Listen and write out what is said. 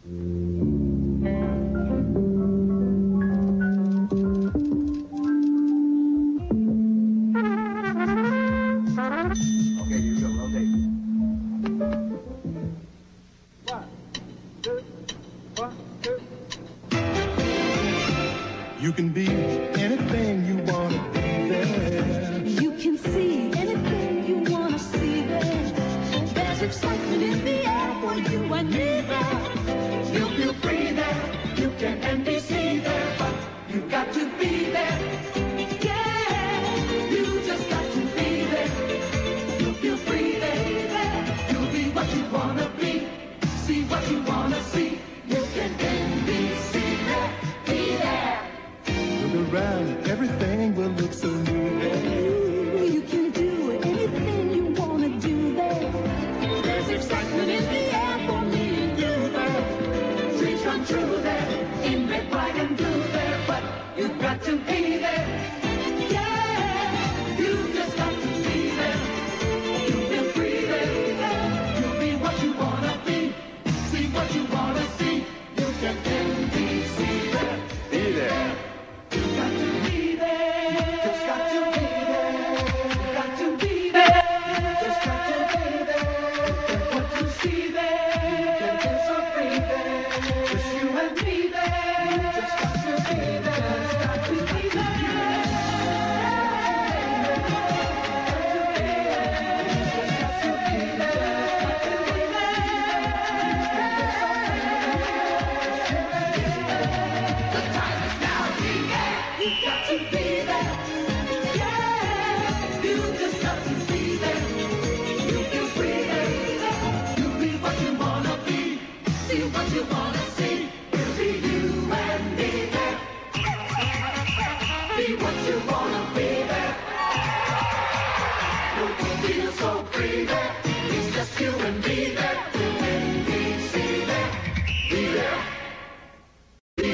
Okay, you go. Rotate. 1, 2, 1, 2. You can be anything you want to be there. You can see anything you want to see there. There's excitement in the air for you and me there. You feel free there, you can NBC there, but you got to be there. Yeah, you just got to be there. You feel free there, you'll be what you wanna be, see what you wanna see. You can NBC there, be there. Look around, everything will look so new there. You can do anything you want to do there. There's excitement in the air for me and you there. Dreams come true there, in red, white, and blue there, but you've got to be there. Yeah, you just got to be there. You feel free there, you'll be what you wanna be, see what you wanna see. You can NBC there, Be there. you got to be there. Just got to be there. You got to be there. Just got to be there. And what you see there, you can feel so free there. Just you and me there. You just got to be there. Just got to be there. Just got to be there. The time is now, be there. You got to be there. Yeah, you just got to be there. You feel free there. You be what you wanna be, see what you wanna see. It'll be you and me there. Be what you wanna be there. You will feel so free there. It's just you and me